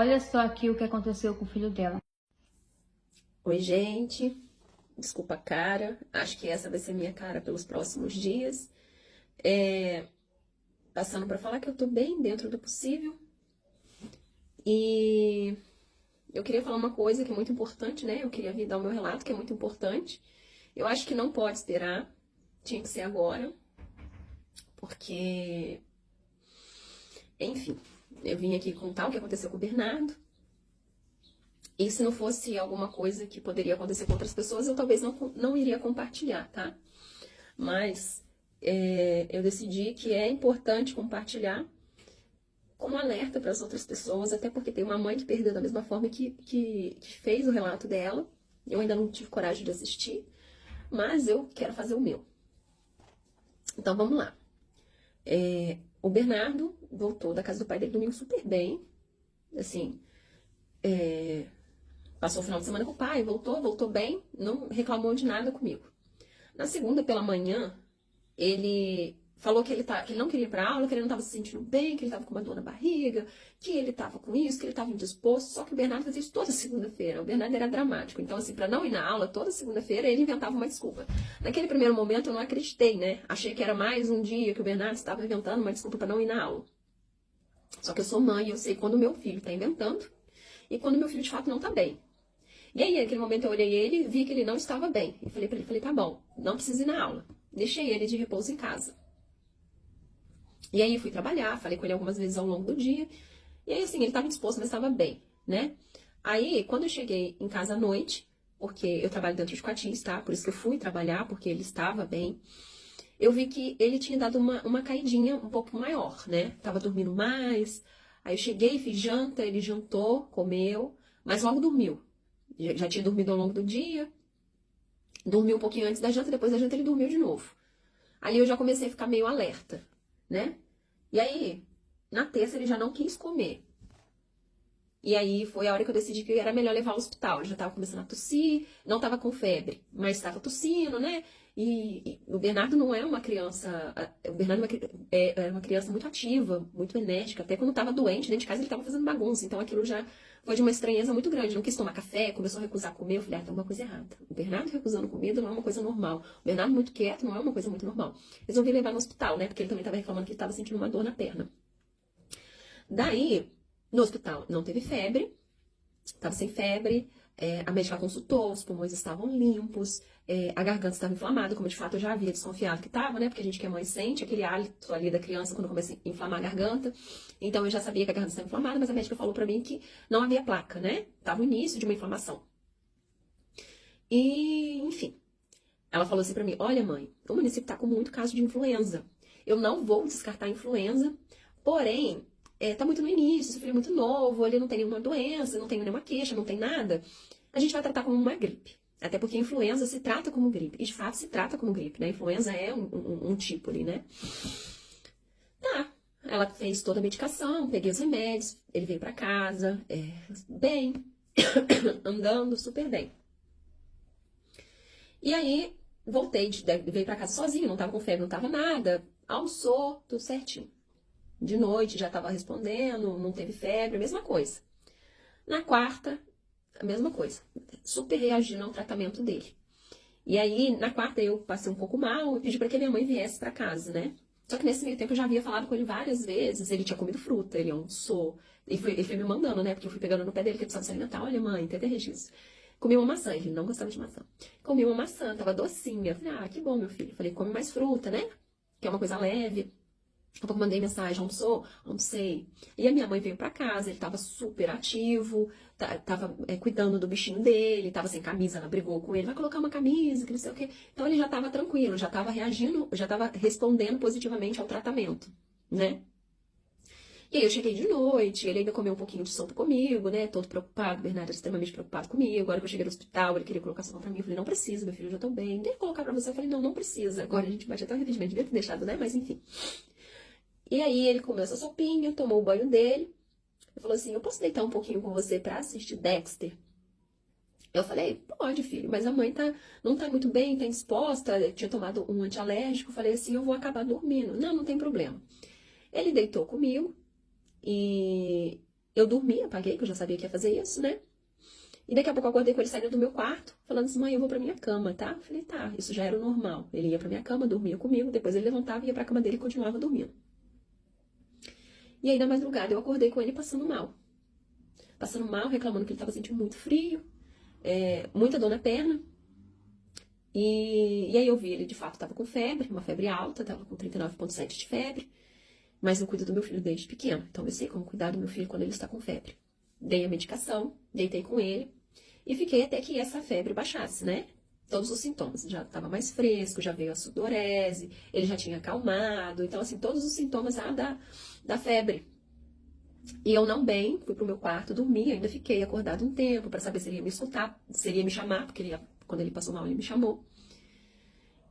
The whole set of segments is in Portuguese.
Olha só aqui o que aconteceu com o filho dela. Oi, gente. Desculpa a cara. Acho que essa vai ser minha cara pelos próximos dias. Passando para falar que eu tô bem dentro do possível. E eu queria falar uma coisa que é muito importante, né? Eu queria vir dar o meu relato, que é muito importante. Eu acho que não pode esperar. Tinha que ser agora. Porque, enfim, eu vim aqui contar o que aconteceu com o Bernardo. E se não fosse alguma coisa que poderia acontecer com outras pessoas, eu talvez não iria compartilhar, tá? Mas eu decidi que é importante compartilhar como alerta para as outras pessoas, até porque tem uma mãe que perdeu da mesma forma que fez o relato dela. Eu ainda não tive coragem de assistir, mas eu quero fazer o meu. Então vamos lá. O Bernardo voltou da casa do pai dele domingo super bem, assim, passou o final de semana com o pai, voltou bem, não reclamou de nada comigo. Na segunda, pela manhã, ele falou que ele não queria ir pra aula, que ele não estava se sentindo bem, que ele estava com uma dor na barriga, que ele estava com isso, que ele estava indisposto. Só que o Bernardo fazia isso toda segunda-feira. O Bernardo era dramático. Então, assim, para não ir na aula, toda segunda-feira, ele inventava uma desculpa. Naquele primeiro momento, eu não acreditei, né? Achei que era mais um dia que o Bernardo estava inventando uma desculpa para não ir na aula. Só que eu sou mãe e eu sei quando o meu filho está inventando e quando o meu filho, de fato, não está bem. E aí, naquele momento, eu olhei ele e vi que ele não estava bem. E falei para ele, tá bom, não precisa ir na aula. Deixei ele de repouso em casa. E aí, fui trabalhar, falei com ele algumas vezes ao longo do dia. E aí, assim, ele estava disposto, mas estava bem, né? Aí, quando eu cheguei em casa à noite, porque eu trabalho dentro de Coatis, tá? Por isso que eu fui trabalhar, porque ele estava bem. Eu vi que ele tinha dado uma caidinha um pouco maior, né? Tava dormindo mais. Aí eu cheguei, fiz janta, ele jantou, comeu, mas logo dormiu. Já tinha dormido ao longo do dia. Dormiu um pouquinho antes da janta, depois da janta ele dormiu de novo. Ali eu já comecei a ficar meio alerta, né? E aí, na terça ele já não quis comer. E aí foi a hora que eu decidi que era melhor levar ao hospital. Ele já tava começando a tossir, não tava com febre, mas estava tossindo, né? E o Bernardo não é uma criança. O Bernardo é uma criança muito ativa, muito enérgica. Até quando tava doente, dentro de casa ele tava fazendo bagunça. Então aquilo já foi de uma estranheza muito grande. Não quis tomar café, começou a recusar comer. Eu falei, tem uma coisa errada. O Bernardo recusando comida não é uma coisa normal. O Bernardo muito quieto não é uma coisa muito normal. Resolvi levar no hospital, né? Porque ele também tava reclamando que ele tava sentindo uma dor na perna. Daí, no hospital, não teve febre, estava sem febre, a médica consultou, os pulmões estavam limpos, a garganta estava inflamada, como de fato eu já havia desconfiado que estava, né? Porque a gente que é mãe sente aquele hálito ali da criança quando começa a inflamar a garganta. Então eu já sabia que a garganta estava inflamada, mas a médica falou pra mim que não havia placa, né? Tava o início de uma inflamação. E, enfim, ela falou assim pra mim, olha mãe, o município tá com muito caso de influenza. Eu não vou descartar a influenza, porém, tá muito no início, seu filho é muito novo, ele não tem nenhuma doença, não tem nenhuma queixa, não tem nada. A gente vai tratar como uma gripe. Até porque a influenza se trata como gripe. E de fato se trata como gripe, né? A influenza é um tipo ali, né? Tá. Ela fez toda a medicação, peguei os remédios, ele veio pra casa, bem, andando super bem. E aí, voltei, veio pra casa sozinho, não tava com febre, não tava nada. Almoçou, tudo certinho. De noite já tava respondendo, não teve febre, a mesma coisa. Na quarta, a mesma coisa. Super reagindo ao tratamento dele. E aí, na quarta, eu passei um pouco mal e pedi pra que a minha mãe viesse pra casa, né? Só que nesse meio tempo eu já havia falado com ele várias vezes, ele tinha comido fruta, ele almoçou. Ele foi me mandando, né? Porque eu fui pegando no pé dele que ele precisava se alimentar. Olha, mãe, tem até registro. Comi uma maçã, ele não gostava de maçã. Comi uma maçã, tava docinha. Falei, que bom, meu filho. Falei, come mais fruta, né? Que é uma coisa leve. Daqui a pouco mandei mensagem, almoçou? Almocei. E a minha mãe veio pra casa, ele tava super ativo, tava cuidando do bichinho dele, tava sem camisa, ela brigou com ele, vai colocar uma camisa, que não sei o quê. Então ele já tava tranquilo, já tava reagindo, já tava respondendo positivamente ao tratamento, né? E aí eu cheguei de noite, ele ainda comeu um pouquinho de sopa comigo, né? Todo preocupado, o Bernardo era extremamente preocupado comigo. Agora que eu cheguei no hospital, ele queria colocar sopa pra mim. Eu falei, não precisa, meu filho, eu já tô bem. Deixa eu colocar pra você. Eu falei, não precisa. Agora a gente bate até o arrependimento, devia ter deixado, né? Mas enfim. E aí ele comeu essa sopinha, tomou o banho dele. Ele falou assim, eu posso deitar um pouquinho com você pra assistir Dexter? Eu falei, pode, filho, mas a mãe não tá muito bem, tá indisposta, tinha tomado um antialérgico. Eu falei assim, eu vou acabar dormindo. Não tem problema. Ele deitou comigo e eu dormi, apaguei, que eu já sabia que ia fazer isso, né? E daqui a pouco eu acordei com ele saindo do meu quarto, falando assim, mãe, eu vou pra minha cama, tá? Eu falei, tá, isso já era o normal. Ele ia pra minha cama, dormia comigo, depois ele levantava, ia pra cama dele e continuava dormindo. E aí, na madrugada, eu acordei com ele passando mal. Passando mal, reclamando que ele tava sentindo muito frio, muita dor na perna. E aí eu vi ele, de fato, tava com febre, uma febre alta, tava com 39,7 de febre. Mas eu cuido do meu filho desde pequeno, então eu sei como cuidar do meu filho quando ele está com febre. Dei a medicação, deitei com ele e fiquei até que essa febre baixasse, né? Todos os sintomas. Já estava mais fresco, já veio a sudorese, ele já tinha acalmado. Então, assim, todos os sintomas da febre. E eu não bem, fui pro meu quarto, dormi, ainda fiquei acordado um tempo para saber se ele ia me escutar, se ele ia me chamar, porque quando ele passou mal, ele me chamou.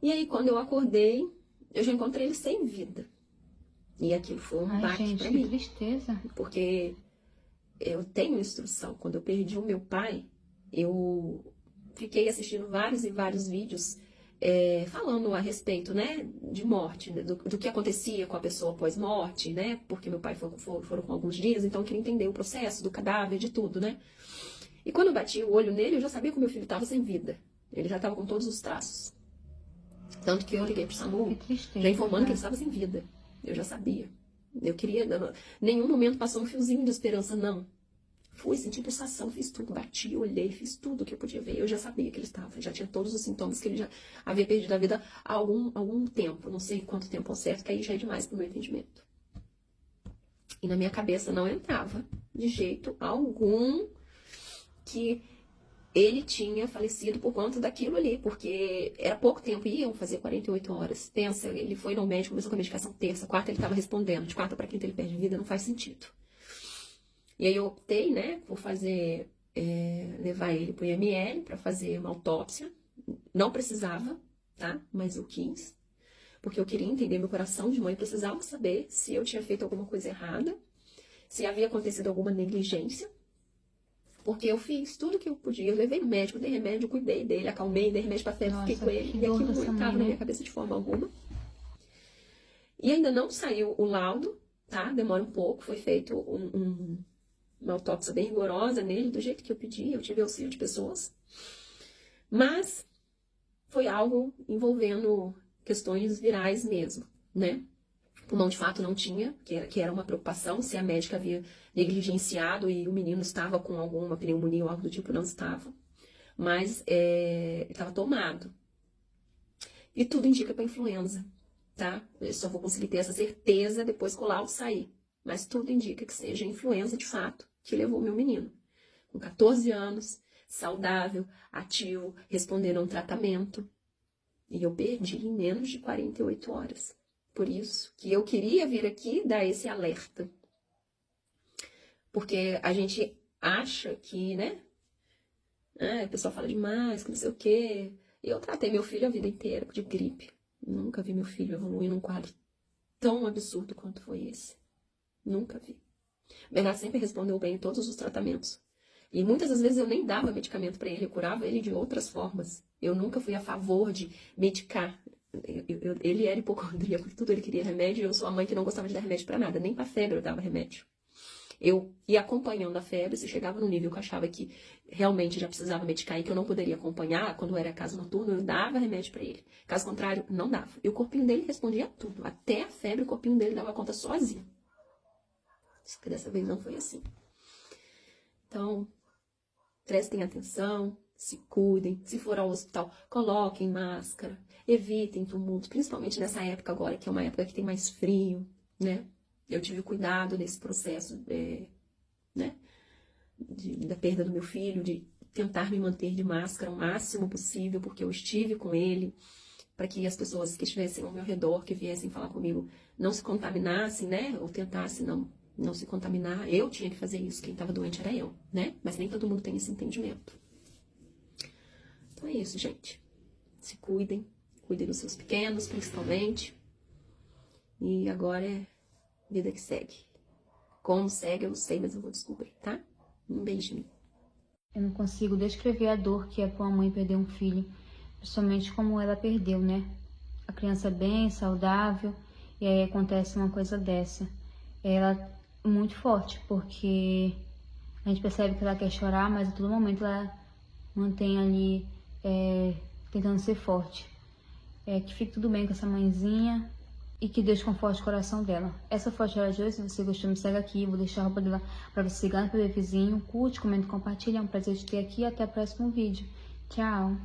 E aí, quando eu acordei, eu já encontrei ele sem vida. E aquilo foi um baque pra mim. Que tristeza. Porque eu tenho instrução. Quando eu perdi o meu pai, eu fiquei assistindo vários e vários vídeos falando a respeito, né, de morte, né, do que acontecia com a pessoa pós-morte, né, porque meu pai foram com alguns dias, então eu queria entender o processo do cadáver, de tudo, né. E quando eu bati o olho nele, eu já sabia que o meu filho estava sem vida. Ele já estava com todos os traços. Tanto que eu liguei pro SAMU, já informando que ele estava sem vida. Eu já sabia. Eu queria... Nenhum momento passou um fiozinho de esperança, não. Fui, senti pulsação, fiz tudo. Bati, olhei, fiz tudo que eu podia ver. Eu já sabia que ele estava. Já tinha todos os sintomas que ele já havia perdido a vida há algum tempo. Não sei quanto tempo ao certo, que aí já é demais pro meu entendimento. E na minha cabeça não entrava, de jeito algum, que ele tinha falecido por conta daquilo ali, porque era pouco tempo, iam fazer 48 horas. Pensa, ele foi no médico, começou com a medicação terça, quarta ele estava respondendo, de quarta para quinta ele perde vida, não faz sentido. E aí eu optei, né, por fazer, levar ele pro IML para fazer uma autópsia. Não precisava, tá, mas eu quis, porque eu queria entender meu coração de mãe, eu precisava saber se eu tinha feito alguma coisa errada, se havia acontecido alguma negligência. Porque eu fiz tudo que eu podia. Eu levei no médico, dei remédio, cuidei dele, acalmei, dei remédio pra febre, fiquei com ele. E aquilo não entrava na minha cabeça de forma alguma. E ainda não saiu o laudo, tá? Demora um pouco. Foi feito uma autópsia bem rigorosa nele, do jeito que eu pedi. Eu tive auxílio de pessoas. Mas foi algo envolvendo questões virais mesmo, né? O pulmão de fato não tinha, que era uma preocupação, se a médica havia negligenciado e o menino estava com alguma pneumonia ou algo do tipo, não estava. Mas ele estava tomado. E tudo indica para influenza, tá? Eu só vou conseguir ter essa certeza depois que o laudo sair. Mas tudo indica que seja influenza de fato que levou meu menino. Com 14 anos, saudável, ativo, respondendo a um tratamento. E eu perdi em menos de 48 horas. Por isso que eu queria vir aqui dar esse alerta. Porque a gente acha que, né? O pessoal fala demais, que não sei o quê. Eu tratei meu filho a vida inteira de gripe. Nunca vi meu filho evoluir num quadro tão absurdo quanto foi esse. Nunca vi. O Bernardo sempre respondeu bem em todos os tratamentos. E muitas das vezes eu nem dava medicamento para ele, eu curava ele de outras formas. Eu nunca fui a favor de medicar. Ele era hipocondríaco, tudo ele queria remédio, e eu sou a mãe que não gostava de dar remédio pra nada, nem pra febre eu dava remédio. Eu ia acompanhando a febre, se chegava no nível que eu achava que realmente já precisava medicar e que eu não poderia acompanhar, quando era caso noturno, eu dava remédio pra ele. Caso contrário, não dava. E o corpinho dele respondia a tudo, até a febre o corpinho dele dava conta sozinho. Só que dessa vez não foi assim. Então, prestem atenção, se cuidem, se for ao hospital, coloquem máscara, evitem tumultos, principalmente nessa época agora, que é uma época que tem mais frio, né? Eu tive cuidado nesse processo, né? Da perda do meu filho, de tentar me manter de máscara o máximo possível, porque eu estive com ele, para que as pessoas que estivessem ao meu redor, que viessem falar comigo, não se contaminassem, né? Ou tentassem não se contaminar. Eu tinha que fazer isso, quem estava doente era eu, né? Mas nem todo mundo tem esse entendimento. Então é isso, gente. Se cuidem. Cuidem dos seus pequenos, principalmente. E agora é vida que segue. Como segue, eu não sei, mas eu vou descobrir, tá? Um beijinho. Eu não consigo descrever a dor que é pra uma mãe perder um filho. Principalmente como ela perdeu, né? A criança bem, saudável. E aí acontece uma coisa dessa. muito forte, porque a gente percebe que ela quer chorar, mas a todo momento ela mantém ali tentando ser forte. Que fique tudo bem com essa mãezinha e que Deus conforte o coração dela. Essa foi a história de hoje. Se você gostou, me segue aqui. Vou deixar a roupa dela pra você seguir no PV Vizinho. Curte, comenta, compartilha. É um prazer te ter aqui. Até o próximo vídeo. Tchau!